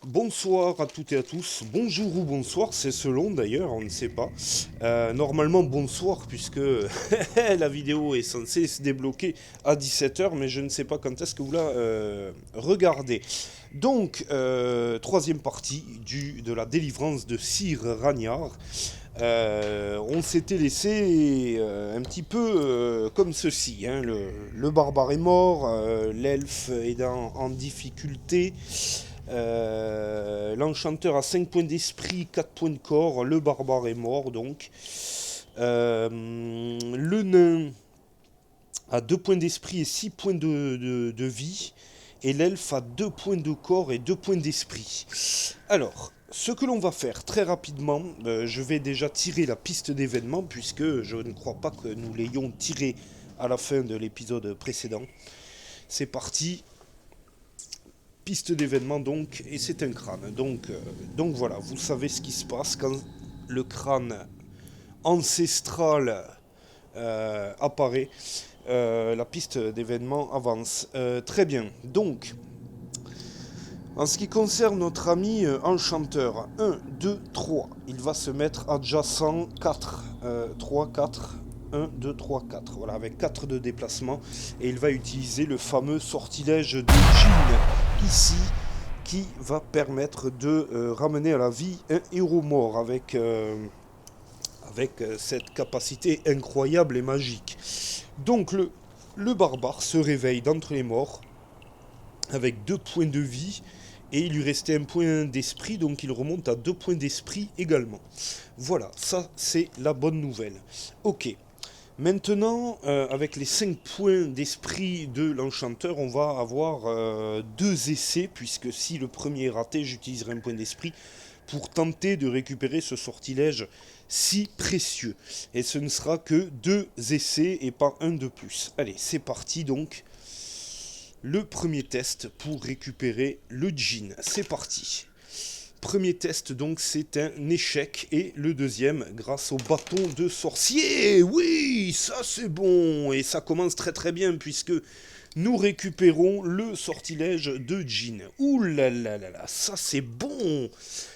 Bonsoir à toutes et à tous, bonjour ou bonsoir, c'est selon d'ailleurs, on ne sait pas. Normalement bonsoir puisque la vidéo est censée se débloquer à 17h, mais je ne sais pas quand est-ce que vous la regardez. Donc, troisième partie de la délivrance de Sir Ragnar. On s'était laissé un petit peu comme ceci, hein. Le barbare est mort, l'elfe est en difficulté. L'enchanteur a 5 points d'esprit, 4 points de corps. Le barbare est mort donc. Le nain a 2 points d'esprit et 6 points de vie. Et l'elfe a 2 points de corps et 2 points d'esprit. Alors, ce que l'on va faire très rapidement, je vais déjà tirer la piste d'événement puisque je ne crois pas que nous l'ayons tiré à la fin de l'épisode précédent. C'est parti, piste d'événement donc, et c'est un crâne. Donc voilà, vous savez ce qui se passe quand le crâne ancestral apparaît. La piste d'événement avance. Très bien, donc, en ce qui concerne notre ami enchanteur, 1, 2, 3, il va se mettre adjacent 4, 3, 4, 1, 2, 3, 4, voilà, avec 4 de déplacement, et il va utiliser le fameux sortilège de Jin, ici, qui va permettre de ramener à la vie un héros mort avec cette capacité incroyable et magique. Donc le barbare se réveille d'entre les morts avec 2 points de vie et il lui restait un point d'esprit, donc il remonte à 2 points d'esprit également. Voilà, ça c'est la bonne nouvelle. Ok. Maintenant, avec les 5 points d'esprit de l'enchanteur, on va avoir 2 essais, puisque si le premier est raté, j'utiliserai un point d'esprit pour tenter de récupérer ce sortilège si précieux. Et ce ne sera que 2 essais et pas un de plus. Allez, c'est parti donc. Le premier test pour récupérer le djinn. C'est parti. Premier test donc c'est un échec et le deuxième grâce au bâton de sorcier. Oui, ça c'est bon et ça commence très très bien puisque nous récupérons le sortilège de Jin. Ouh là là là là, ça c'est bon.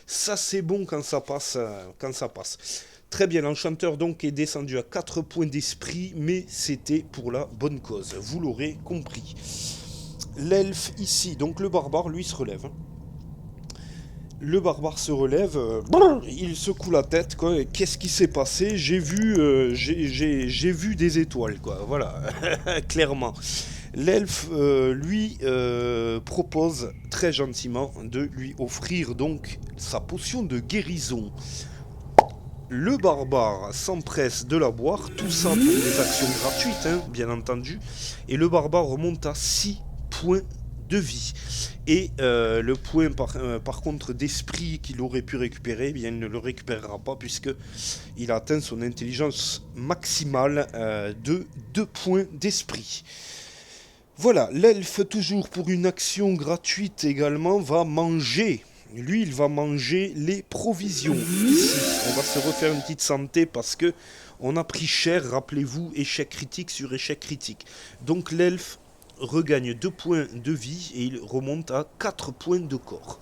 Ça c'est bon quand ça passe Très bien, l'enchanteur donc est descendu à 4 points d'esprit, mais c'était pour la bonne cause, vous l'aurez compris. L'elfe ici, donc le barbare, lui se relève. Le barbare se relève, il secoue la tête, quoi. Qu'est-ce qui s'est passé? J'ai vu des étoiles, quoi. Voilà, clairement. L'elfe, lui, propose très gentiment de lui offrir donc sa potion de guérison. Le barbare s'empresse de la boire, tout ça pour des actions gratuites, hein, bien entendu. Et le barbare remonte à 6 points de vie. Et le point par contre d'esprit qu'il aurait pu récupérer, eh bien, il ne le récupérera pas puisque il a atteint son intelligence maximale de 2 points d'esprit. Voilà, l'elfe, toujours pour une action gratuite également, va manger. Lui, il va manger les provisions. Ici, on va se refaire une petite santé parce que on a pris cher, rappelez-vous, échec critique sur échec critique. Donc l'elfe regagne 2 points de vie et il remonte à 4 points de corps.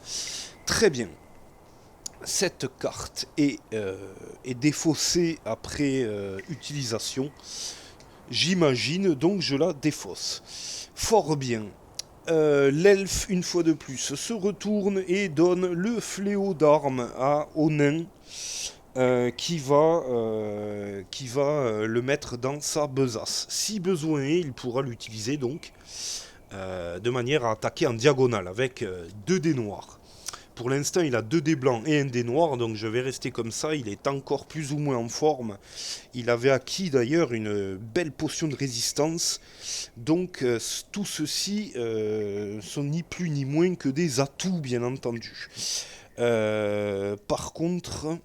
Très bien. Cette carte est défaussée après utilisation. J'imagine, donc je la défausse. Fort bien. L'elfe, une fois de plus, se retourne et donne le fléau d'armes au nain qui va le mettre dans sa besace. Si besoin est, il pourra l'utiliser donc de manière à attaquer en diagonale avec 2 dés noirs. Pour l'instant, il a 2 dés blancs et un dé noir, donc je vais rester comme ça. Il est encore plus ou moins en forme. Il avait acquis d'ailleurs une belle potion de résistance. Donc tout ceci sont ni plus ni moins que des atouts, bien entendu. Par contre,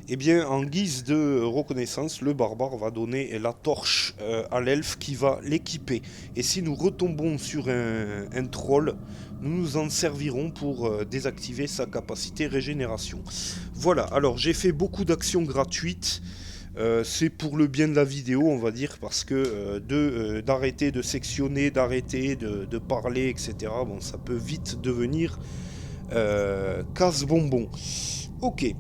eh bien, en guise de reconnaissance, le barbare va donner la torche à l'elfe qui va l'équiper. Et si nous retombons sur un troll, nous nous en servirons pour désactiver sa capacité régénération. Voilà, alors j'ai fait beaucoup d'actions gratuites. C'est pour le bien de la vidéo, on va dire, parce que d'arrêter de sectionner, d'arrêter de parler, etc., bon, ça peut vite devenir casse-bonbon. Ok.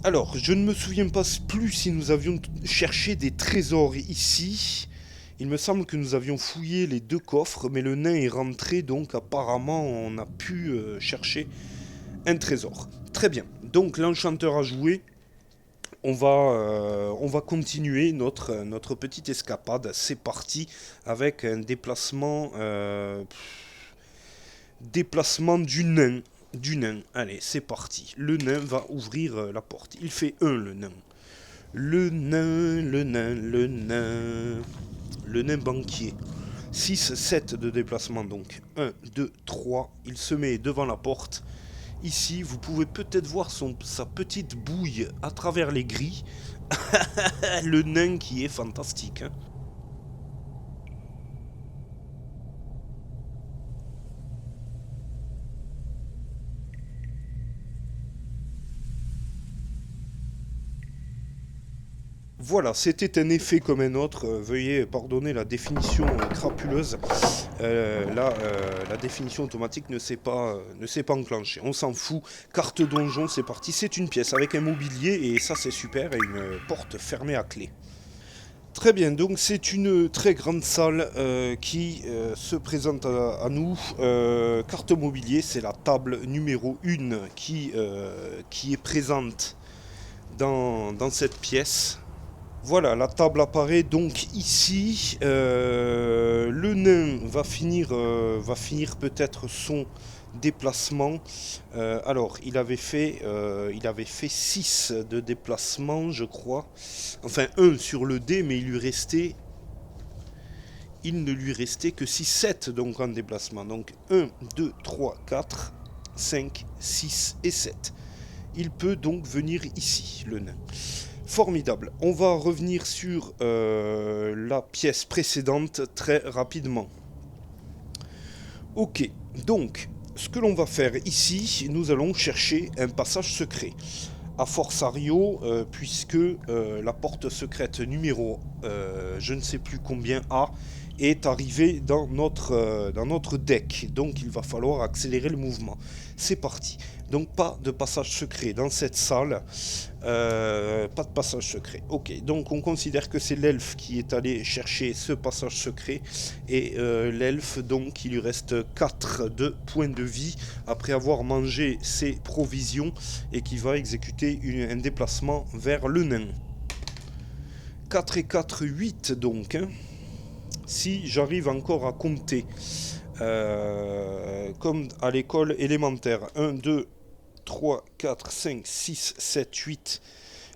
Alors, je ne me souviens pas plus si nous avions cherché des trésors ici. Il me semble que nous avions fouillé les deux coffres, mais le nain est rentré, donc apparemment on a pu un trésor. Très bien. Donc l'enchanteur a joué. On va continuer notre petite escapade. C'est parti avec un déplacement du nain. Du nain. Allez, c'est parti. Le nain va ouvrir la porte. Il fait un, le nain. Le nain, le nain, le nain. Le nain banquier. 6, 7 de déplacement donc. 1, 2, 3. Il se met devant la porte. Ici, vous pouvez peut-être voir sa petite bouille à travers les grilles. Le nain qui est fantastique. Hein. Voilà, c'était un effet comme un autre. Veuillez pardonner la définition crapuleuse. La définition automatique ne s'est pas enclenchée. On s'en fout. Carte donjon, c'est parti. C'est une pièce avec un mobilier et ça c'est super. Et une porte fermée à clé. Très bien, donc c'est une très grande salle qui se présente à nous. Carte mobilier, c'est la table numéro 1 qui est présente dans cette pièce. Voilà, la table apparaît donc ici. Le nain va finir peut-être son déplacement. Alors, il avait fait 6 de déplacement, je crois. Enfin, un sur le dé, mais il ne lui restait que 6, 7 donc en déplacement. Donc 1, 2, 3, 4, 5, 6 et 7. Il peut donc venir ici, le nain. Formidable. On va revenir sur la pièce précédente très rapidement. Ok, donc, ce que l'on va faire ici, nous allons chercher un passage secret. A fortiori, puisque la porte secrète numéro je ne sais plus combien A est arrivée dans notre deck. Donc il va falloir accélérer le mouvement. C'est parti. Donc pas de passage secret dans cette salle. Pas de passage secret. Ok, donc on considère que c'est l'elfe qui est allé chercher ce passage secret. Et l'elfe, donc, il lui reste 4 de points de vie après avoir mangé ses provisions et qui va exécuter un déplacement vers le nain. 4 et 4, 8 donc. Hein. Si j'arrive encore à compter comme à l'école élémentaire. 1, 2, 3, 4, 5, 6, 7, 8.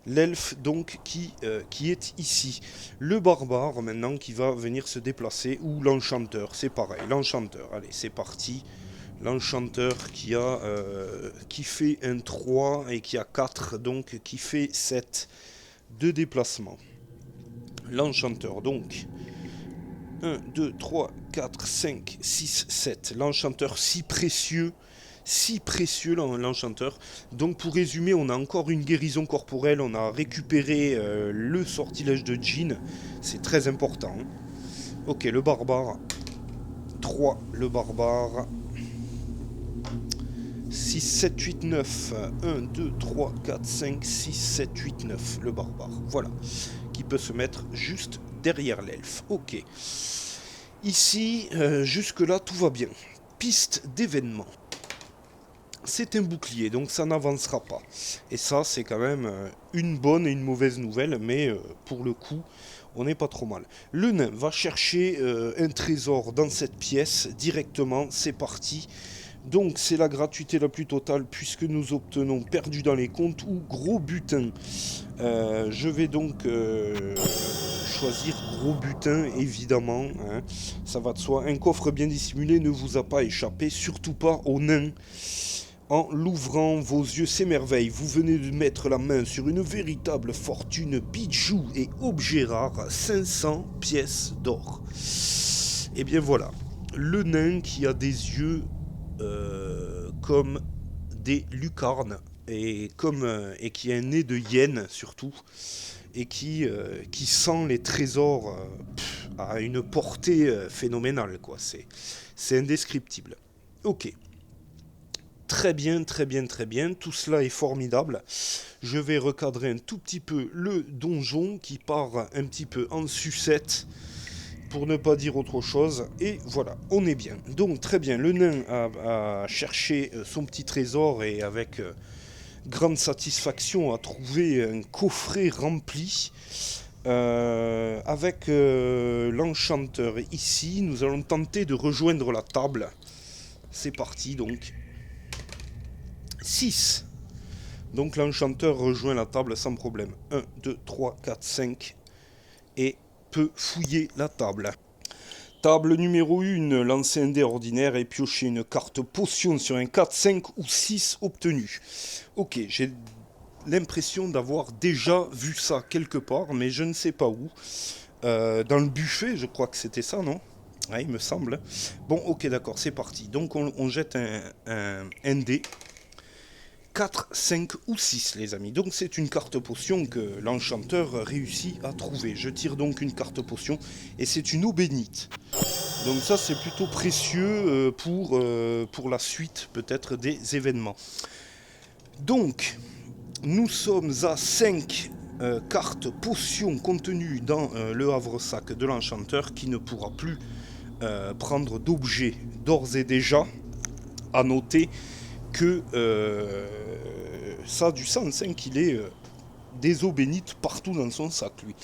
L'elfe donc qui est ici. Le barbare maintenant qui va venir se déplacer. Ou l'enchanteur, c'est pareil. L'enchanteur, allez c'est parti. L'enchanteur qui fait un 3 et qui a 4, donc qui fait 7 de déplacement. L'enchanteur donc. 1, 2, 3, 4, 5, 6, 7. L'enchanteur si précieux l'enchanteur. Donc pour résumer, on a encore une guérison corporelle, on a récupéré le sortilège de Djinn, c'est très important. Ok, le barbare. 3, le barbare. 6, 7, 8, 9. 1, 2, 3, 4, 5, 6, 7, 8, 9. Le barbare. Voilà. Qui peut se mettre juste derrière l'elfe. Ok. Ici, jusque-là, tout va bien. Piste d'événement. C'est un bouclier, donc ça n'avancera pas. Et ça, c'est quand même une bonne et une mauvaise nouvelle, mais pour le coup, on n'est pas trop mal. Le nain va chercher un trésor dans cette pièce, directement, c'est parti. Donc c'est la gratuité la plus totale, puisque nous obtenons perdu dans les comptes ou gros butin. Je vais donc choisir gros butin, évidemment. Hein. Ça va de soi. Un coffre bien dissimulé ne vous a pas échappé, surtout pas au nain. En l'ouvrant, vos yeux s'émerveillent. Vous venez de mettre la main sur une véritable fortune, bijoux et objets rares, 500 pièces d'or. Et bien voilà, le nain qui a des yeux comme des lucarnes et qui a un nez de hyène surtout. et qui sent les trésors à une portée phénoménale, quoi. C'est indescriptible. Ok. Très bien, très bien, très bien. Tout cela est formidable. Je vais recadrer un tout petit peu le donjon qui part un petit peu en sucette pour ne pas dire autre chose. Et voilà, on est bien. Donc très bien, le nain a cherché son petit trésor et avec grande satisfaction a trouvé un coffret rempli. Avec l'enchanteur ici, nous allons tenter de rejoindre la table. C'est parti donc. 6. Donc l'enchanteur rejoint la table sans problème. 1, 2, 3, 4, 5. Et peut fouiller la table. Table numéro 1, lancer un dé ordinaire et piocher une carte potion sur un 4, 5 ou 6 obtenu. Ok, j'ai l'impression d'avoir déjà vu ça quelque part, mais je ne sais pas où. Dans le buffet, je crois que c'était ça, non ? Ouais, il me semble. Bon, ok, d'accord, c'est parti. Donc on jette un dé. 4, 5 ou 6, les amis. Donc c'est une carte potion que l'enchanteur réussit à trouver. Je tire donc une carte potion et c'est une eau bénite. Donc ça c'est plutôt précieux pour la suite peut-être des événements. Donc nous sommes à 5 cartes potions contenues dans le havre-sac de l'enchanteur qui ne pourra plus prendre d'objets. D'ores et déjà, à noter que ça a du sens, hein, qu'il ait des eaux bénites partout dans son sac, lui.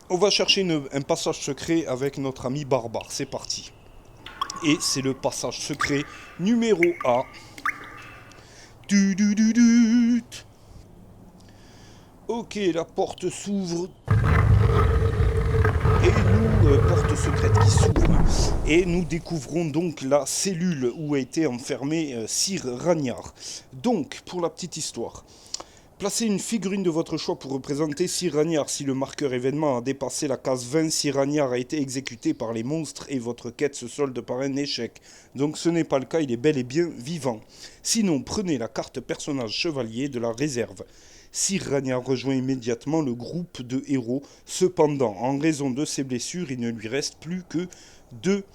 On va chercher un passage secret avec notre ami Barbare, c'est parti. Et c'est le passage secret numéro A. Ok, la porte s'ouvre. Et nous, porte secrète qui s'ouvre. Et nous découvrons donc la cellule où a été enfermé Sir Ragnar. Donc, pour la petite histoire, placez une figurine de votre choix pour représenter Sir Ragnar. Si le marqueur événement a dépassé la case 20, Sir Ragnar a été exécuté par les monstres et votre quête se solde par un échec. Donc ce n'est pas le cas, il est bel et bien vivant. Sinon, prenez la carte personnage chevalier de la réserve. Sir Ragnar rejoint immédiatement le groupe de héros. Cependant, en raison de ses blessures, il ne lui reste plus que 2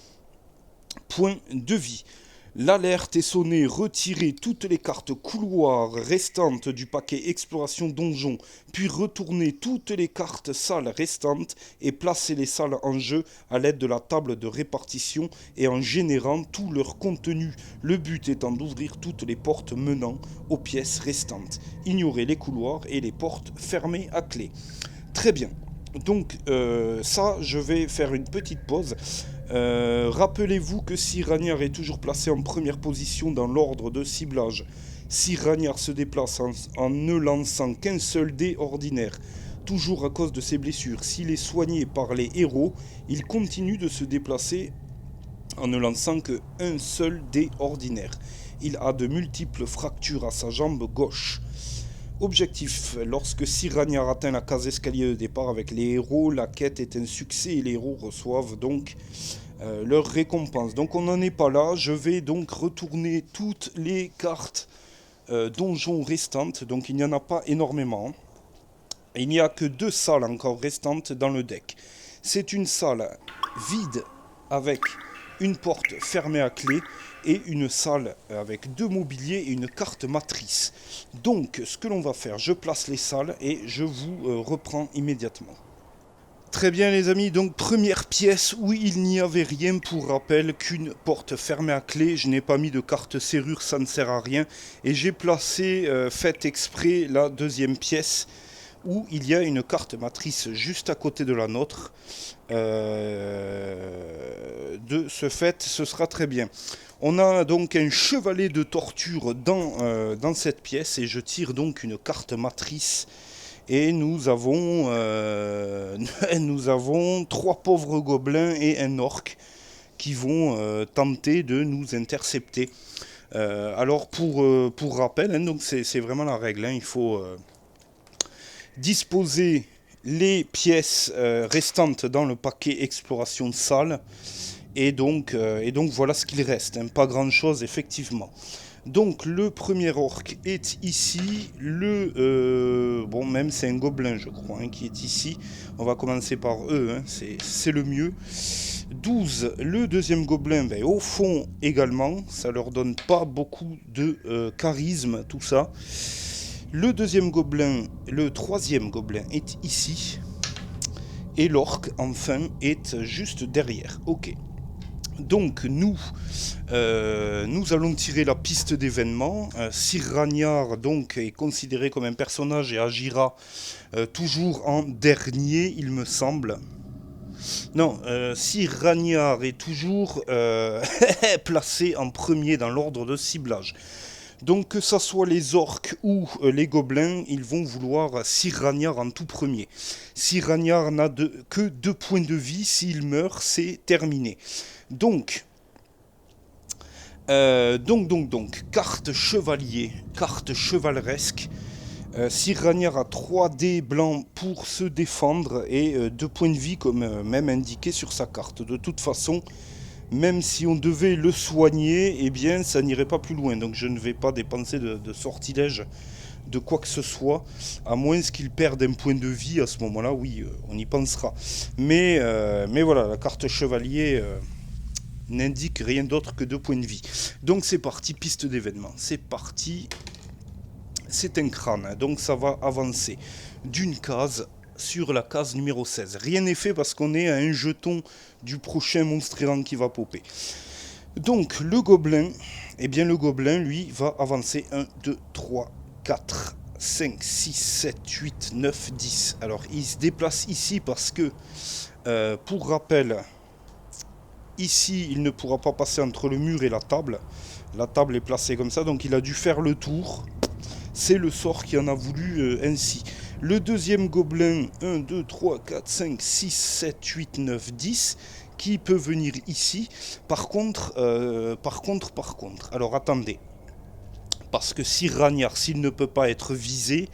points de vie. L'alerte est sonnée, retirez toutes les cartes couloirs restantes du paquet Exploration Donjon, puis retournez toutes les cartes salles restantes et placez les salles en jeu à l'aide de la table de répartition et en générant tout leur contenu. Le but étant d'ouvrir toutes les portes menant aux pièces restantes. Ignorez les couloirs et les portes fermées à clé. Très bien. Donc ça, je vais faire une petite pause. Rappelez-vous que Sir Ragnar est toujours placé en première position dans l'ordre de ciblage. Sir Ragnar se déplace en ne lançant qu'un seul dé ordinaire. Toujours à cause de ses blessures, s'il est soigné par les héros, il continue de se déplacer en ne lançant qu'un seul dé ordinaire. Il a de multiples fractures à sa jambe gauche. Objectif, lorsque Sir Ragnar atteint la case escalier de départ avec les héros, la quête est un succès et les héros reçoivent donc leur récompense. Donc on n'en est pas là, je vais donc retourner toutes les cartes donjons restantes, donc il n'y en a pas énormément. Il n'y a que 2 salles encore restantes dans le deck. C'est une salle vide avec une porte fermée à clé et une salle avec 2 mobiliers et une carte matrice. Donc ce que l'on va faire, je place les salles et je vous reprends immédiatement. Très bien les amis, donc première pièce où il n'y avait rien, pour rappel qu'une porte fermée à clé. Je n'ai pas mis de carte serrure, ça ne sert à rien. Et j'ai placé, fait exprès, la deuxième pièce où il y a une carte matrice juste à côté de la nôtre. De ce fait, ce sera très bien. On a donc un chevalet de torture dans cette pièce et je tire donc une carte matrice. Et nous avons 3 pauvres gobelins et un orc qui vont tenter de nous intercepter. Alors pour rappel, hein, donc c'est vraiment la règle, hein, il faut disposer les pièces restantes dans le paquet exploration de salle. Et donc voilà ce qu'il reste, hein, pas grand chose effectivement. Donc le premier orc est ici, bon même c'est un gobelin je crois hein, qui est ici, on va commencer par eux, hein, c'est le mieux. 12, le deuxième gobelin, ben, au fond également, ça leur donne pas beaucoup de charisme tout ça. Le deuxième gobelin, le troisième gobelin est ici, et l'orc enfin est juste derrière, ok. Donc nous allons tirer la piste d'événements. Sir Ragnar donc est considéré comme un personnage et agira toujours en dernier, il me semble. Non, Sir Ragnar est toujours placé en premier dans l'ordre de ciblage. Donc que ce soit les orques ou les gobelins, ils vont vouloir Sir Ragnar en tout premier. Sir Ragnar n'a que 2 points de vie, s'il meurt, c'est terminé. Donc, carte chevalier, carte chevaleresque. Sir Ragnar a 3 dés blancs pour se défendre et 2 points de vie comme même indiqué sur sa carte. De toute façon, même si on devait le soigner, eh bien ça n'irait pas plus loin. Donc je ne vais pas dépenser de sortilège de quoi que ce soit, à moins qu'il perde un point de vie à ce moment-là, oui, on y pensera. Mais voilà, la carte chevalier n'indique rien d'autre que 2 points de vie. Donc c'est parti, piste d'événement. C'est parti. C'est un crâne, hein, donc ça va avancer d'une case sur la case numéro 16. Rien n'est fait parce qu'on est à un jeton du prochain monstre errant qui va popper. Donc le gobelin, eh bien le gobelin lui va avancer 1, 2, 3, 4, 5, 6, 7, 8, 9, 10. Alors il se déplace ici parce que, pour rappel, ici il ne pourra pas passer entre le mur et la table. La table est placée comme ça, donc il a dû faire le tour. C'est le sort qui en a voulu ainsi. Le deuxième gobelin, 1, 2, 3, 4, 5, 6, 7, 8, 9, 10, qui peut venir ici. Par contre, alors attendez. Parce que Sir Ragnar, s'il ne peut pas être visé,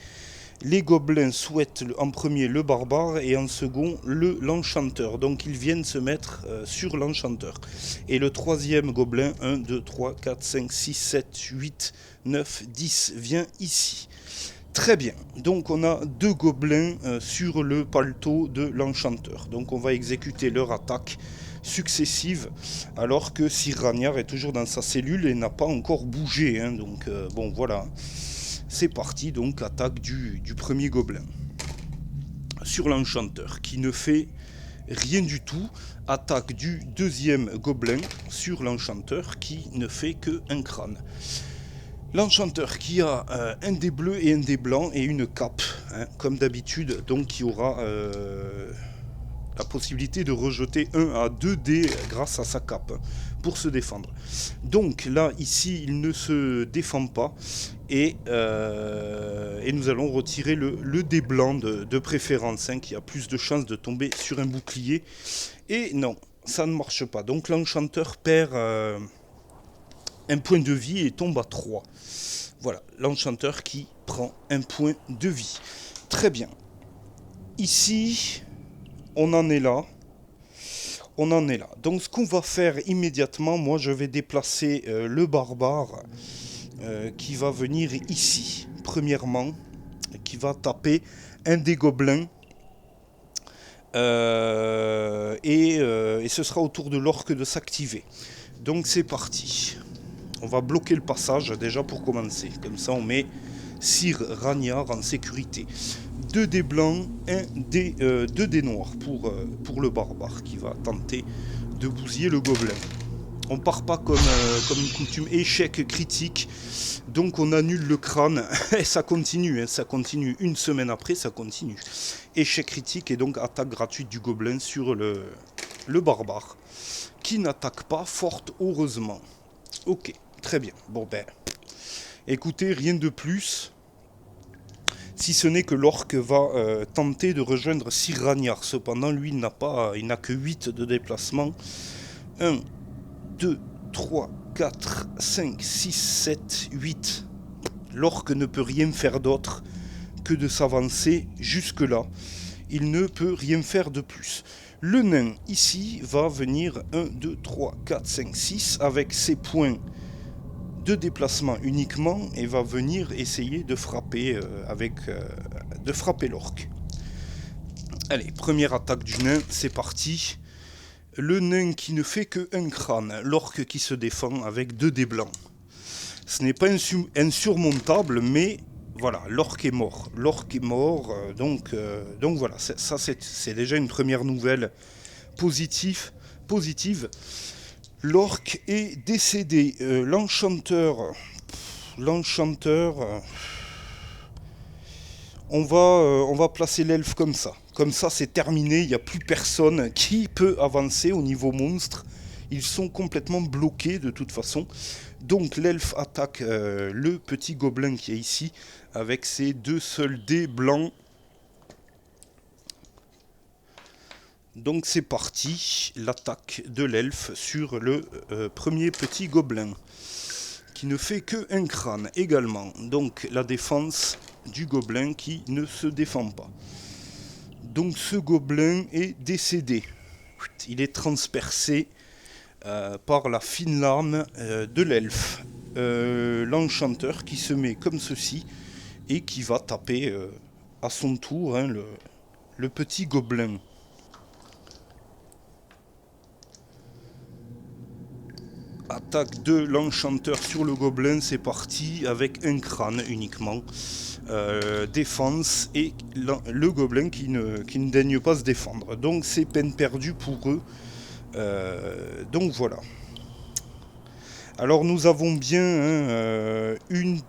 les gobelins souhaitent en premier le barbare et en second l'enchanteur. Donc ils viennent se mettre sur l'enchanteur. Et le troisième gobelin, 1, 2, 3, 4, 5, 6, 7, 8, 9, 10, vient ici. Très bien, donc on a 2 gobelins sur le paletot de l'enchanteur. Donc on va exécuter leur attaque successive, alors que Sir Ragnar est toujours dans sa cellule et n'a pas encore bougé. Hein. Donc bon voilà. C'est parti, donc attaque du premier gobelin sur l'enchanteur qui ne fait rien du tout. Attaque du deuxième gobelin sur l'enchanteur qui ne fait qu'un crâne. L'enchanteur qui a un dé bleu et un dé blanc et une cape, hein, comme d'habitude, donc qui aura la possibilité de rejeter 1 à 2 dés grâce à sa cape pour se défendre. Donc là, ici, il ne se défend pas et nous allons retirer le dé blanc de préférence, hein, qui a plus de chances de tomber sur un bouclier. Et non, ça ne marche pas. Donc l'enchanteur perd un point de vie et tombe à 3. Voilà, l'enchanteur qui prend un point de vie. Très bien. Ici, on en est là. On en est là. Donc ce qu'on va faire immédiatement, moi je vais déplacer le barbare qui va venir ici, premièrement, qui va taper un des gobelins. Et ce sera au tour de l'orque de s'activer. Donc c'est parti. On va bloquer le passage déjà pour commencer. Comme ça on met Sir Ragnar en sécurité. 2 dés blancs, 2 dés noirs pour le barbare qui va tenter de bousiller le gobelin. On part pas comme une coutume, échec critique, donc on annule le crâne, et ça continue, hein, ça continue, une semaine après ça continue. Échec critique et donc attaque gratuite du gobelin sur le barbare, qui n'attaque pas, fort heureusement. Ok, très bien, bon ben, écoutez, rien de plus, si ce n'est que l'orque va tenter de rejoindre Sir Ragnar. Cependant, lui, il n'a que 8 de déplacement. 1, 2, 3, 4, 5, 6, 7, 8. L'orque ne peut rien faire d'autre que de s'avancer jusque-là. Il ne peut rien faire de plus. Le nain, ici, va venir 1, 2, 3, 4, 5, 6 avec ses points de déplacement uniquement et va venir essayer de frapper l'orque. Allez, première attaque du nain, c'est parti. Le nain qui ne fait qu'un crâne, l'orque qui se défend avec 2 dés blancs. Ce n'est pas insurmontable, mais voilà, l'orque est mort. L'orque est mort, donc voilà, ça c'est déjà une première nouvelle positive. L'orque est décédé. L'enchanteur, on va placer l'elfe comme ça. Comme ça, c'est terminé. Il n'y a plus personne qui peut avancer au niveau monstre. Ils sont complètement bloqués de toute façon. Donc l'elfe attaque le petit gobelin qui est ici avec ses 2 seuls dés blancs. Donc c'est parti, l'attaque de l'elfe sur le premier petit gobelin, qui ne fait que un crâne également. Donc la défense du gobelin qui ne se défend pas. Donc ce gobelin est décédé. Il est transpercé par la fine lame de l'elfe. L'enchanteur qui se met comme ceci et qui va taper à son tour le petit gobelin. Attaque de l'enchanteur sur le gobelin, c'est parti avec un crâne uniquement. Défense et le gobelin qui ne daigne pas se défendre. Donc c'est peine perdue pour eux. Donc voilà. Alors nous avons bien 1,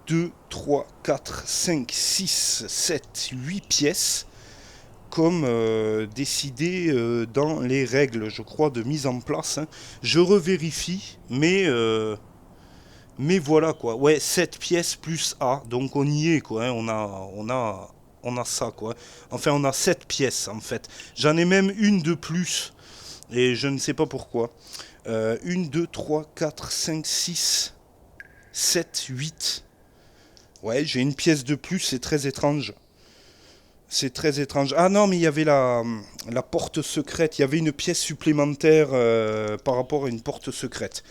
2, 3, 4, 5, 6, 7, 8 pièces comme décidé dans les règles, je crois, de mise en place. Je revérifie, mais voilà quoi. Ouais, 7 pièces plus A, donc on y est quoi. On a ça quoi. Enfin, on a 7 pièces en fait. J'en ai même une de plus, et je ne sais pas pourquoi. 1, 2, 3, 4, 5, 6, 7, 8. Ouais, j'ai une pièce de plus, c'est très étrange. C'est très étrange. Ah non, mais il y avait la porte secrète. Il y avait une pièce supplémentaire par rapport à une porte secrète.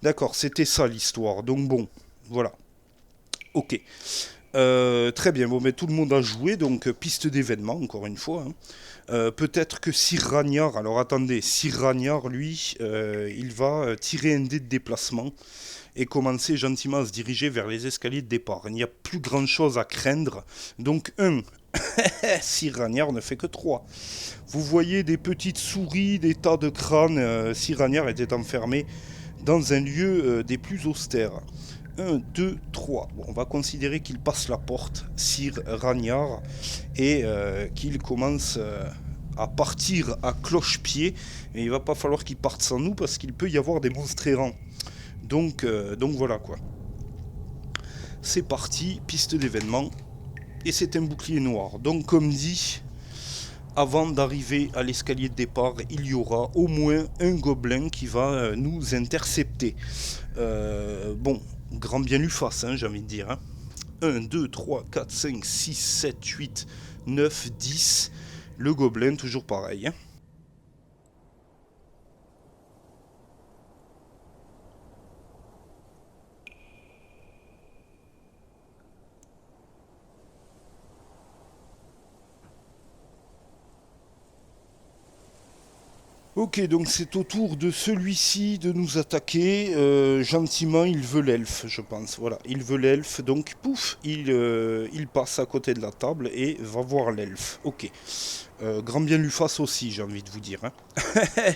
D'accord, c'était ça l'histoire. Donc bon, voilà. Ok. Très bien. Bon, mais tout le monde a joué. Donc piste d'événement, encore une fois. Peut-être que Sir Ragnar... Alors attendez, Sir Ragnar, lui, il va tirer un dé de déplacement et commencer gentiment à se diriger vers les escaliers de départ. Il n'y a plus grand-chose à craindre. Donc 1... Sir Ragnar ne fait que 3. Vous voyez des petites souris, des tas de crânes. Sir Ragnar était enfermé dans un lieu des plus austères. 1, 2, 3. Bon, on va considérer qu'il passe la porte, Sir Ragnar, et qu'il commence à partir à cloche-pied. Et il va pas falloir qu'il parte sans nous parce qu'il peut y avoir des monstres errants. Donc voilà quoi. C'est parti, piste d'événement. Et c'est un bouclier noir. Donc comme dit, avant d'arriver à l'escalier de départ, il y aura au moins un gobelin qui va nous intercepter. Bon, grand bien lui fasse, j'ai envie de dire. 1, 2, 3, 4, 5, 6, 7, 8, 9, 10. Le gobelin, toujours pareil. Ok, donc c'est au tour de celui-ci de nous attaquer. Gentiment, il veut l'elfe, je pense. Voilà, il veut l'elfe. Donc, pouf, il passe à côté de la table et va voir l'elfe. Ok. Grand bien lui fasse aussi, j'ai envie de vous dire.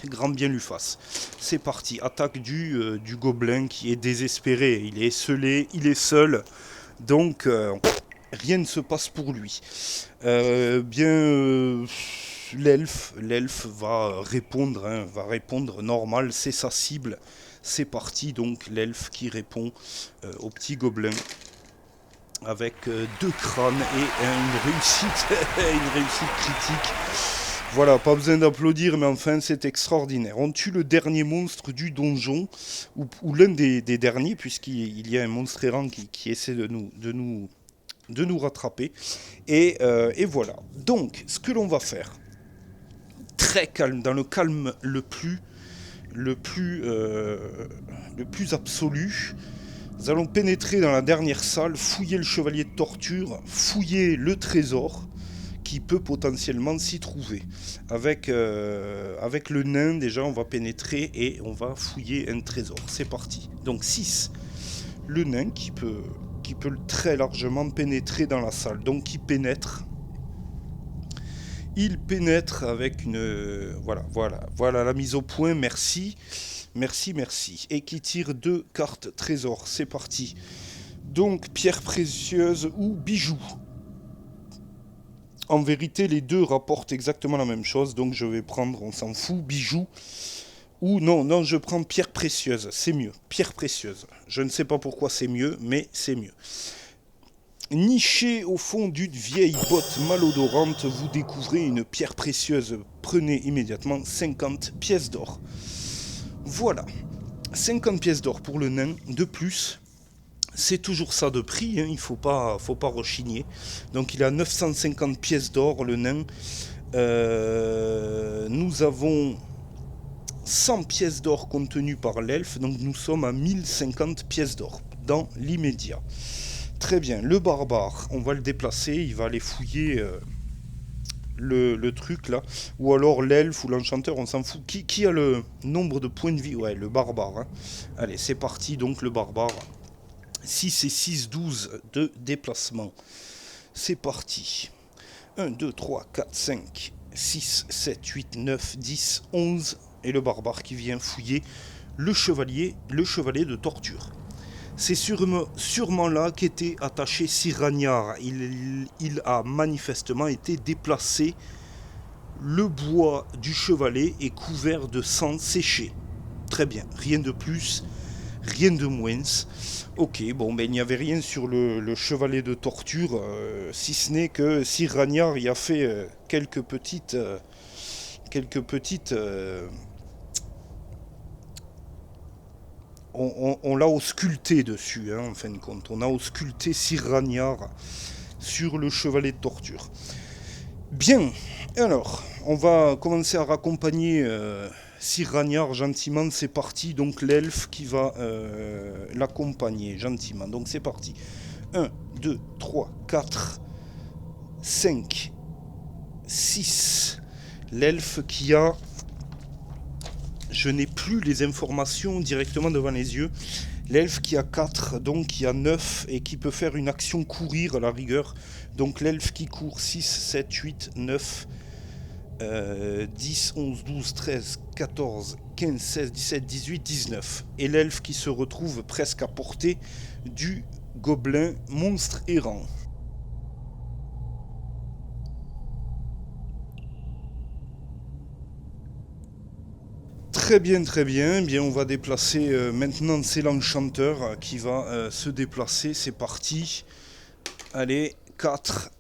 Grand bien lui fasse. C'est parti. Attaque du gobelin qui est désespéré. Il est esselé, il est seul. Donc, rien ne se passe pour lui. L'elfe va répondre normal, c'est sa cible. C'est parti, donc l'elfe qui répond au petit gobelin avec 2 crânes et une réussite, une réussite critique. Voilà, pas besoin d'applaudir, mais enfin c'est extraordinaire. On tue le dernier monstre du donjon, ou l'un des derniers, puisqu'il y a un monstre errant qui essaie de nous rattraper. Et voilà. Donc, ce que l'on va faire, très calme, dans le calme le plus absolu. Nous allons pénétrer dans la dernière salle, fouiller le chevalier de torture, fouiller le trésor qui peut potentiellement s'y trouver. Avec le nain, déjà, on va pénétrer et on va fouiller un trésor. C'est parti. Donc 6. Le nain qui peut très largement pénétrer dans la salle. Donc il pénètre. Il pénètre avec une... Voilà la mise au point, merci. Merci. Et qui tire 2 cartes trésor. C'est parti. Donc pierre précieuse ou bijoux. En vérité, les deux rapportent exactement la même chose, donc je vais prendre, on s'en fout, bijoux. Ou non, je prends pierre précieuse, c'est mieux. Pierre précieuse. Je ne sais pas pourquoi c'est mieux, mais c'est mieux. Niché au fond d'une vieille botte malodorante, vous découvrez une pierre précieuse. Prenez immédiatement 50 pièces d'or. Voilà. 50 pièces d'or pour le nain, de plus. C'est toujours ça de prix, hein, il ne faut pas rechigner. Donc il a 950 pièces d'or, le nain. Nous avons 100 pièces d'or contenues par l'elfe, donc nous sommes à 1050 pièces d'or dans l'immédiat. Très bien, le barbare, on va le déplacer, il va aller fouiller le truc là. Ou alors l'elfe ou l'enchanteur, on s'en fout. Qui a le nombre de points de vie? Ouais, le barbare. Hein. Allez, c'est parti, donc le barbare. 6 et 6, 12 de déplacement. C'est parti. 1, 2, 3, 4, 5, 6, 7, 8, 9, 10, 11. Et le barbare qui vient fouiller le chevalier de torture. C'est sûrement là qu'était attaché Sir Ragnar. Il a manifestement été déplacé. Le bois du chevalet est couvert de sang séché. Très bien, rien de plus. Rien de moins. Ok, bon, ben il n'y avait rien sur le chevalet de torture, si ce n'est que Sir Ragnar y a fait quelques petites. On l'a ausculté dessus, hein, en fin de compte. On a ausculté Sir Ragnar sur le chevalet de torture. Bien, alors, on va commencer à raccompagner Sir Ragnar gentiment, c'est parti. Donc l'elfe qui va l'accompagner gentiment. Donc c'est parti. 1, 2, 3, 4, 5, 6. L'elfe qui a... Je n'ai plus les informations directement devant les yeux. L'elfe qui a 4, donc qui a 9 et qui peut faire une action courir à la rigueur. Donc l'elfe qui court 6, 7, 8, 9, 10, 11, 12, 13, 14, 15, 16, 17, 18, 19. Et l'elfe qui se retrouve presque à portée du gobelin monstre errant. Très bien. Bien, on va déplacer maintenant, c'est l'enchanteur qui va se déplacer. C'est parti. Allez, 4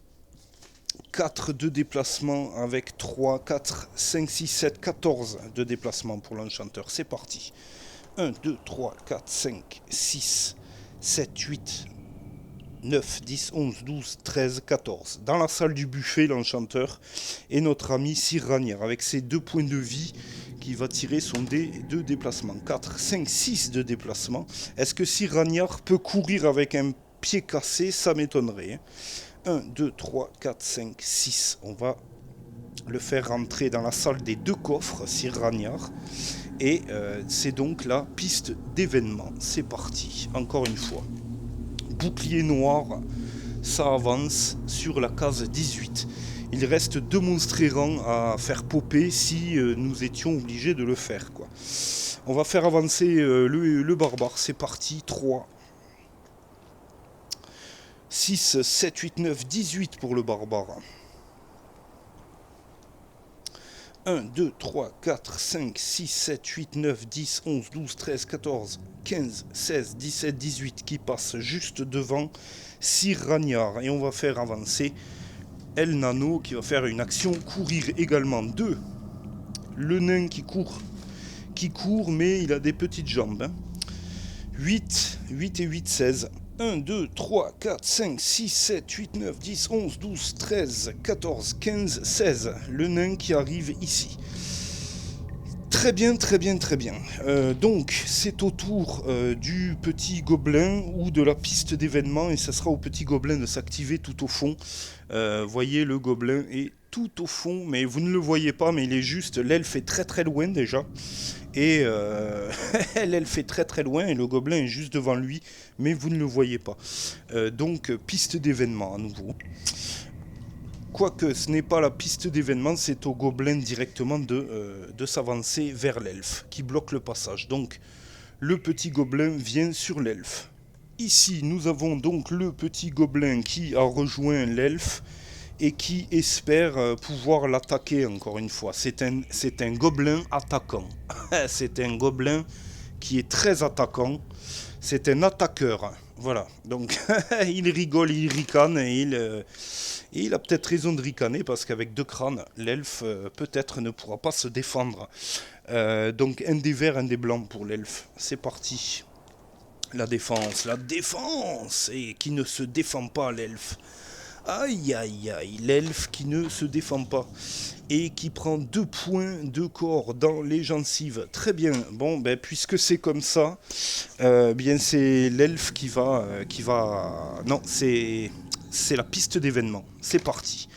de déplacement avec 3, 4, 5, 6, 7, 14 de déplacement pour l'enchanteur. C'est parti. 1, 2, 3, 4, 5, 6, 7, 8, 9, 10, 11, 12, 13, 14. Dans la salle du buffet, l'enchanteur et notre ami Sir Ragnar avec ses 2 points de vie qui va tirer son dé de déplacement. 4, 5, 6 de déplacement. Est-ce que Sir Ragnar peut courir avec un pied cassé? Ça m'étonnerait. 1, 2, 3, 4, 5, 6. On va le faire rentrer dans la salle des 2 coffres, Sir Ragnar. Et c'est donc la piste d'événement. C'est parti, encore une fois. Bouclier noir, ça avance sur la case 18. Il reste 2 monstres errants à faire popper si nous étions obligés de le faire, quoi. On va faire avancer le barbare. C'est parti, 3, 6, 7, 8, 9, 18 pour le barbare. 1, 2, 3, 4, 5, 6, 7, 8, 9, 10, 11, 12, 13, 14, 15, 16, 17, 18 qui passe juste devant Sir Ragnar. Et on va faire avancer El Nano qui va faire une action courir également. 2. Le nain qui court mais il a des petites jambes. Hein. 8 et 8, 16. 1, 2, 3, 4, 5, 6, 7, 8, 9, 10, 11, 12, 13, 14, 15, 16. Le nain qui arrive ici. Très bien, très bien, très bien. Donc, c'est au tour du petit gobelin ou de la piste d'événement, et ça sera au petit gobelin de s'activer tout au fond. Voyez, le gobelin est tout au fond, mais vous ne le voyez pas, mais il est juste, l'elfe est très très loin déjà, et l'elfe est très très loin, et le gobelin est juste devant lui, mais vous ne le voyez pas. Donc, piste d'événement à nouveau. Quoique ce n'est pas la piste d'événement, c'est au gobelin directement de s'avancer vers l'elfe qui bloque le passage. Donc le petit gobelin vient sur l'elfe. Ici nous avons donc le petit gobelin qui a rejoint l'elfe et qui espère pouvoir l'attaquer encore une fois. C'est un gobelin attaquant. C'est un gobelin qui est très attaquant. C'est un attaqueur. Voilà. Donc il rigole, il ricane et il a peut-être raison de ricaner parce qu'avec 2 crânes, l'elfe peut-être ne pourra pas se défendre. Donc un des verts, un des blancs pour l'elfe. C'est parti. La défense, et qui ne se défend pas l'elfe. Aïe aïe aïe, l'elfe qui ne se défend pas et qui prend 2 points de corps dans les gencives. Très bien, bon ben puisque c'est comme ça, bien c'est l'elfe qui va... Non, c'est la piste d'événement, c'est parti.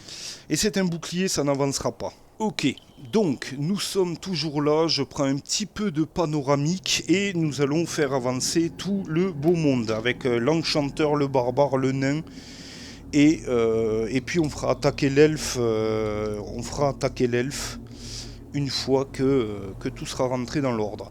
Et c'est un bouclier, ça n'avancera pas. Ok, donc nous sommes toujours là, je prends un petit peu de panoramique et nous allons faire avancer tout le beau monde avec l'enchanteur, le barbare, le nain. Et puis on fera attaquer l'elfe une fois que tout sera rentré dans l'ordre.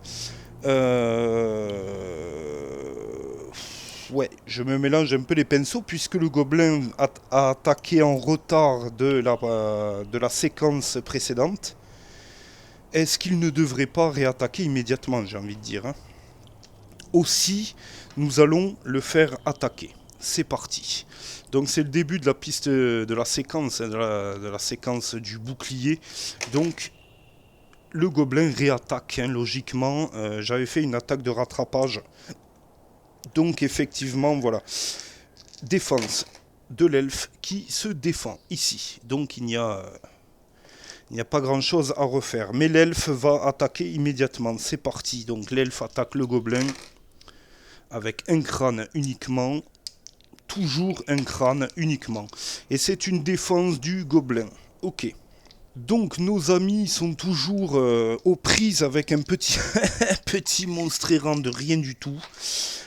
Ouais, je me mélange un peu les pinceaux puisque le gobelin a attaqué en retard de la séquence précédente. Est-ce qu'il ne devrait pas réattaquer immédiatement, j'ai envie de dire, hein. Aussi, nous allons le faire attaquer. C'est parti. Donc c'est le début de la piste de la séquence, de la séquence du bouclier. Donc le gobelin réattaque, hein, logiquement. J'avais fait une attaque de rattrapage. Donc effectivement, voilà. Défense de l'elfe qui se défend ici. Donc il n'y a pas grand chose à refaire. Mais l'elfe va attaquer immédiatement. C'est parti. Donc l'elfe attaque le gobelin avec un crâne uniquement. Toujours un crâne uniquement. Et c'est une défense du gobelin. Ok. Donc nos amis sont toujours aux prises avec un petit, un petit monstre errant de rien du tout.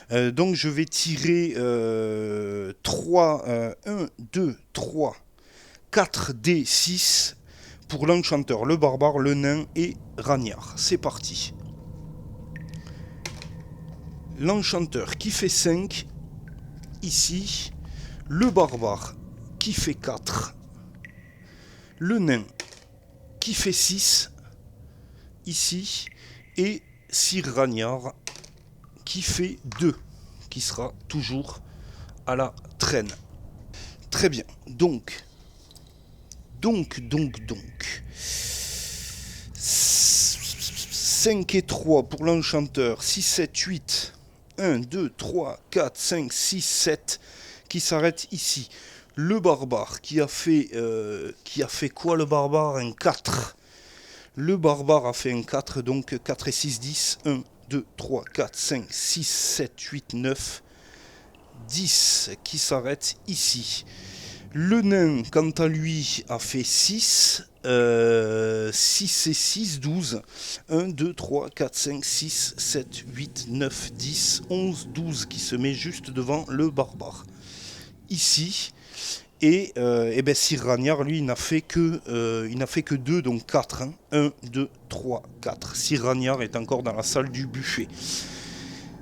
Donc je vais tirer 3, 1, 2, 3, 4 D, 6 pour l'enchanteur, le barbare, le nain et Ragnard. C'est parti. L'enchanteur qui fait 5, ici. Le barbare qui fait 4. Le nain qui fait 6, ici. Et Sir Ragnard qui fait 2, qui sera toujours à la traîne. Très bien. Donc. 5 et 3 pour l'enchanteur. 6, 7, 8. 1, 2, 3, 4, 5, 6, 7. Qui s'arrête ici. Le barbare qui a fait quoi le barbare? Un 4. Le barbare a fait un 4, donc 4 et 6, 10. 1, 2, 3, 4, 5, 6, 7, 8, 9, 10 qui s'arrête ici. Le nain, quant à lui, a fait 6. 6 et 6, 12. 1, 2, 3, 4, 5, 6, 7, 8, 9, 10, 11, 12 qui se met juste devant le barbare. Ici. Et ben Sir Ragnard, lui, il n'a fait que 2, donc 4. 1, 2, 3, 4. Sir Ragnard est encore dans la salle du buffet.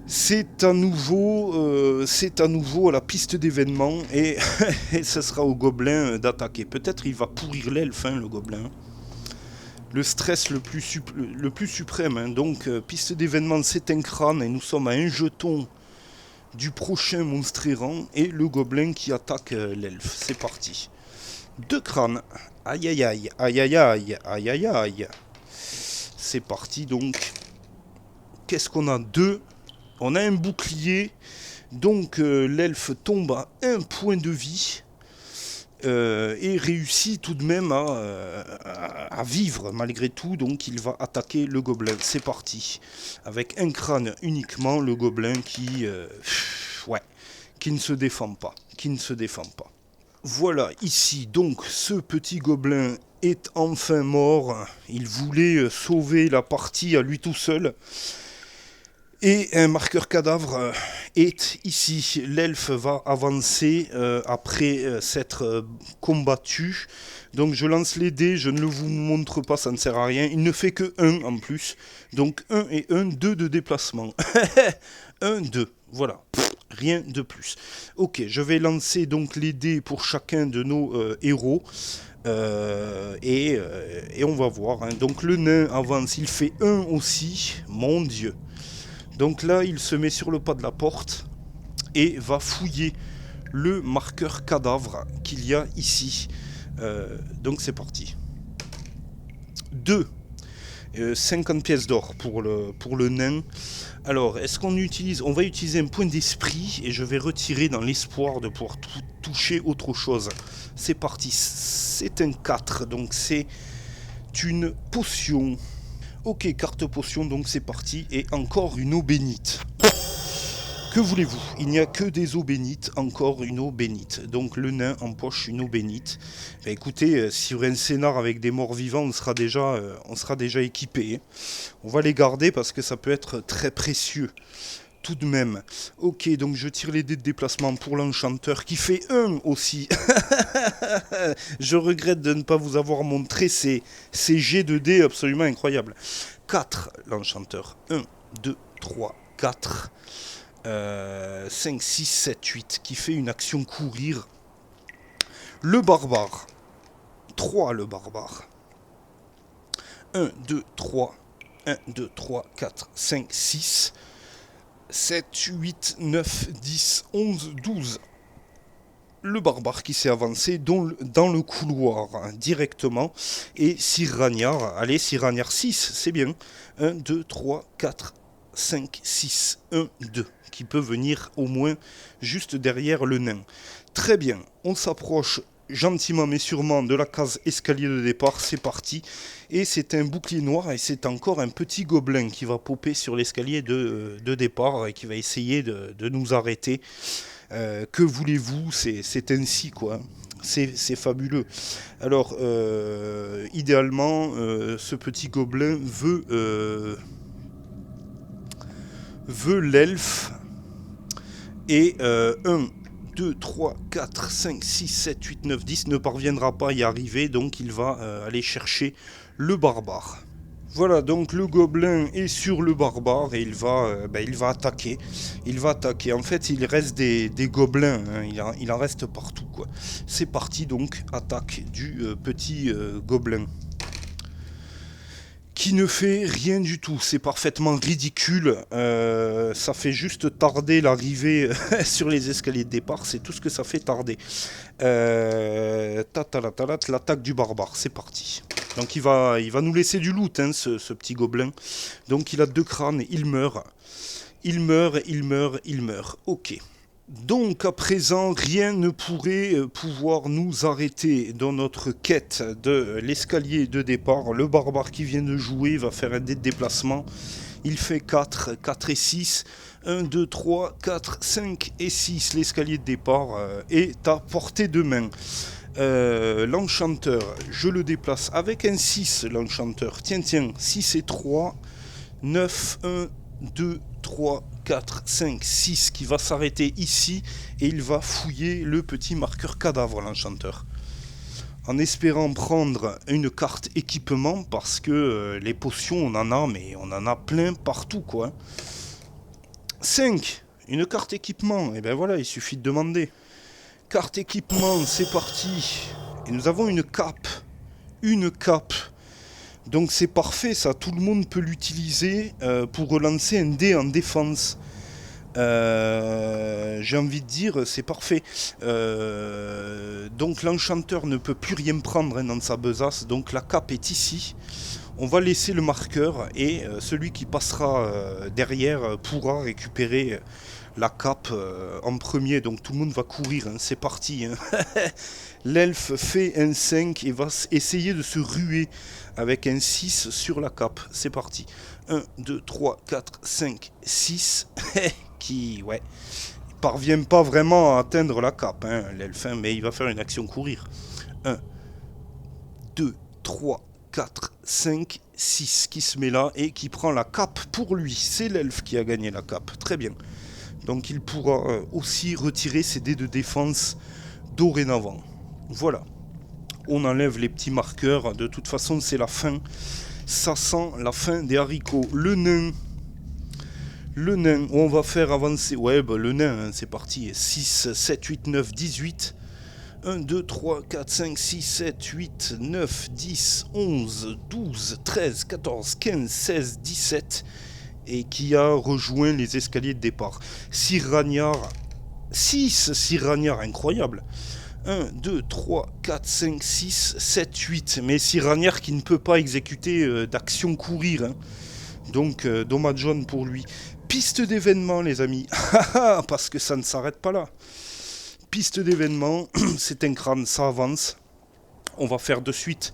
C'est à nouveau à la piste d'événement et, et ce sera au gobelin d'attaquer. Peut-être il va pourrir l'elfe, hein, le gobelin. Le stress le plus suprême. Hein. Donc, piste d'événement, c'est un crâne et nous sommes à un jeton du prochain monstre errant et le gobelin qui attaque l'elfe. C'est parti. 2 crânes. Aïe aïe aïe, aïe aïe aïe, aïe aïe aïe. C'est parti donc. Qu'est-ce qu'on a? 2. On a un bouclier. Donc l'elfe tombe à 1 point de vie. et réussit tout de même à vivre malgré tout. Donc il va attaquer le gobelin. C'est parti. Avec un crâne uniquement, le gobelin qui ne se défend pas. Qui ne se défend pas. Voilà, ici, donc, ce petit gobelin est enfin mort. Il voulait sauver la partie à lui tout seul. Et un marqueur cadavre est ici. L'elfe va avancer après s'être combattu. Donc je lance les dés, je ne le vous montre pas, ça ne sert à rien. Il ne fait que 1 en plus. Donc 1 et 1, 2 de déplacement. 1, 2, voilà. Rien de plus. Ok, je vais lancer donc les dés pour chacun de nos héros. Et on va voir. Hein. Donc le nain avance, il fait 1 aussi. Mon Dieu. Donc là, il se met sur le pas de la porte et va fouiller le marqueur cadavre qu'il y a ici. Donc c'est parti. 2. 50 pièces d'or pour le nain. Alors, est-ce qu'on utilise... On va utiliser un point d'esprit et je vais retirer dans l'espoir de pouvoir toucher autre chose. C'est parti. C'est un 4, donc c'est une potion. Ok, carte potion, donc c'est parti. Et encore une eau bénite. Que voulez-vous? Il n'y a que des eaux bénites, encore une eau bénite. Donc le nain empoche une eau bénite. Ben, écoutez, sur un scénar avec des morts vivants, on sera déjà équipé. On va les garder parce que ça peut être très précieux. Tout de même. Ok, donc je tire les dés de déplacement pour l'enchanteur qui fait 1 aussi. Je regrette de ne pas vous avoir montré ces jets de dés absolument incroyables. 4, l'enchanteur. 1, 2, 3, 4. 5, 6, 7, 8. Qui fait une action courir. Le barbare. 3, le barbare. 1, 2, 3. 1, 2, 3, 4, 5, 6. 7, 8, 9, 10, 11, 12. Le barbare qui s'est avancé dans le couloir directement. Et Sir Ragnar. Allez, Sir Ragnar 6, c'est bien. 1, 2, 3, 4, 5, 6, 1, 2. Qui peut venir au moins juste derrière le nain. Très bien, on s'approche gentiment mais sûrement de la case escalier de départ, c'est parti. Et c'est un bouclier noir et c'est encore un petit gobelin qui va popper sur l'escalier de départ et qui va essayer de nous arrêter. Que voulez-vous, c'est ainsi quoi. C'est fabuleux. Alors, idéalement, ce petit gobelin veut l'elfe. Et 1, 2, 3, 4, 5, 6, 7, 8, 9, 10 ne parviendra pas à y arriver, donc il va aller chercher le barbare. Voilà, donc le gobelin est sur le barbare et il va attaquer. Il va attaquer. En fait, il reste des gobelins, hein. Il en reste partout, quoi. C'est parti, donc, attaque du petit gobelin. Qui ne fait rien du tout, c'est parfaitement ridicule, ça fait juste tarder l'arrivée sur les escaliers de départ, c'est tout ce que ça fait tarder. L'attaque du barbare, c'est parti. Donc il va nous laisser du loot, hein, ce petit gobelin. Donc il a 2 crânes, il meurt. Il meurt, ok. Donc à présent, rien ne pourrait pouvoir nous arrêter dans notre quête de l'escalier de départ. Le barbare qui vient de jouer va faire un dé de déplacement. Il fait 4 et 6. 1, 2, 3, 4, 5 et 6. L'escalier de départ est à portée de main. L'enchanteur, je le déplace avec un 6, l'enchanteur. Tiens, 6 et 3. 9, 1, 2, 3, 4, 5, 6 qui va s'arrêter ici et il va fouiller le petit marqueur cadavre, l'enchanteur. En espérant prendre une carte équipement parce que les potions on en a, mais on en a plein partout quoi. 5, une carte équipement, et ben voilà, il suffit de demander. Carte équipement, c'est parti. Et nous avons une cape. Une cape. Donc c'est parfait ça, tout le monde peut l'utiliser pour relancer un dé en défense. J'ai envie de dire, c'est parfait. Donc l'enchanteur ne peut plus rien prendre dans sa besace, donc la cape est ici. On va laisser le marqueur et celui qui passera derrière pourra récupérer la cape en premier, donc tout le monde va courir, hein, c'est parti. Hein. L'elfe fait un 5 et va essayer de se ruer avec un 6 sur la cape. C'est parti. 1, 2, 3, 4, 5, 6. Qui, ouais, parvient pas vraiment à atteindre la cape, hein, l'elfe, hein, mais il va faire une action courir. 1, 2, 3, 4, 5, 6 qui se met là et qui prend la cape pour lui. C'est l'elfe qui a gagné la cape. Très bien. Donc il pourra aussi retirer ses dés de défense dorénavant. Voilà. On enlève les petits marqueurs. De toute façon, c'est la fin. Ça sent la fin des haricots. Le nain. Le nain. On va faire avancer. Ouais, bah, le nain, hein, c'est parti. 6, 7, 8, 9, 18. 1, 2, 3, 4, 5, 6, 7, 8, 9, 10, 11, 12, 13, 14, 15, 16, 17... et qui a rejoint les escaliers de départ. Sir Ragnar, 6 Sir Ragnar, incroyable. 1, 2, 3, 4, 5, 6, 7, 8. Mais Sir Ragnar qui ne peut pas exécuter d'action courir. Hein. Donc, dommage jaune pour lui. Piste d'événement, les amis. Parce que ça ne s'arrête pas là. Piste d'événement, c'est un crâne, ça avance. On va faire de suite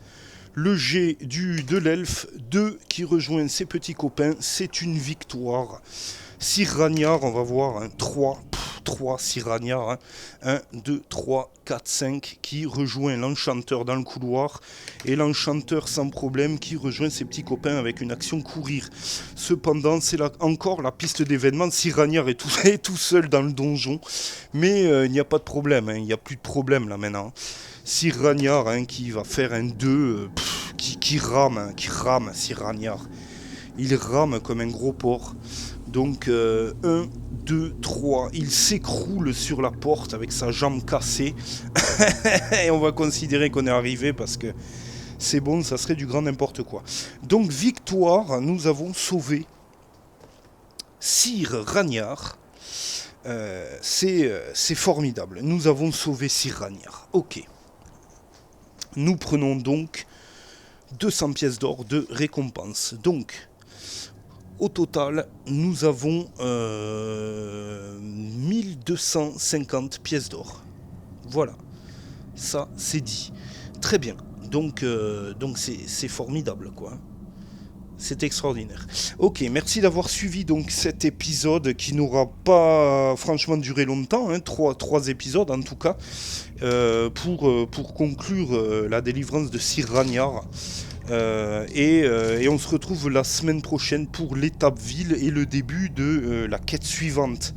le jet de l'elfe, 2 qui rejoint ses petits copains, c'est une victoire. Sir Ragnar, on va voir, hein, 3 Sir Ragnar, hein, 1, 2, 3, 4, 5, qui rejoint l'enchanteur dans le couloir, et l'enchanteur sans problème qui rejoint ses petits copains avec une action courir. Cependant, c'est encore la piste d'événement, Sir Ragnar est tout seul dans le donjon, mais il n'y a pas de problème, hein, il n'y a plus de problème là maintenant. Sir Ragnar, hein, qui va faire un 2, qui rame, Sir Ragnar. Il rame comme un gros porc. Donc 1, 2, 3, il s'écroule sur la porte avec sa jambe cassée. Et on va considérer qu'on est arrivé parce que c'est bon, ça serait du grand n'importe quoi. Donc victoire, nous avons sauvé Sir Ragnar. C'est formidable, nous avons sauvé Sir Ragnar. Ok. Nous prenons donc 200 pièces d'or de récompense. Donc, au total, nous avons 1250 pièces d'or. Voilà, ça c'est dit. Très bien, donc c'est formidable quoi. C'est extraordinaire. Ok, merci d'avoir suivi donc cet épisode qui n'aura pas franchement duré longtemps, hein, trois épisodes en tout cas, pour conclure la délivrance de Sir Ragnar. Et on se retrouve la semaine prochaine pour l'étape ville et le début de la quête suivante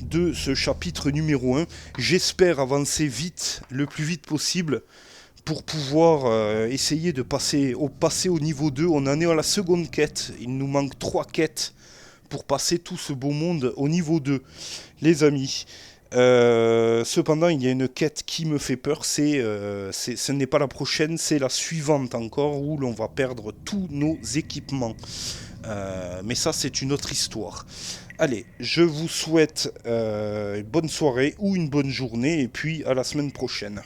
de ce chapitre numéro 1. J'espère avancer vite, le plus vite possible, pour pouvoir essayer de passer au niveau 2. On en est à la seconde quête. Il nous manque 3 quêtes pour passer tout ce beau monde au niveau 2, les amis. Cependant, il y a une quête qui me fait peur. Ce n'est pas la prochaine, c'est la suivante encore, où l'on va perdre tous nos équipements. Mais ça, c'est une autre histoire. Allez, je vous souhaite une bonne soirée ou une bonne journée, et puis à la semaine prochaine.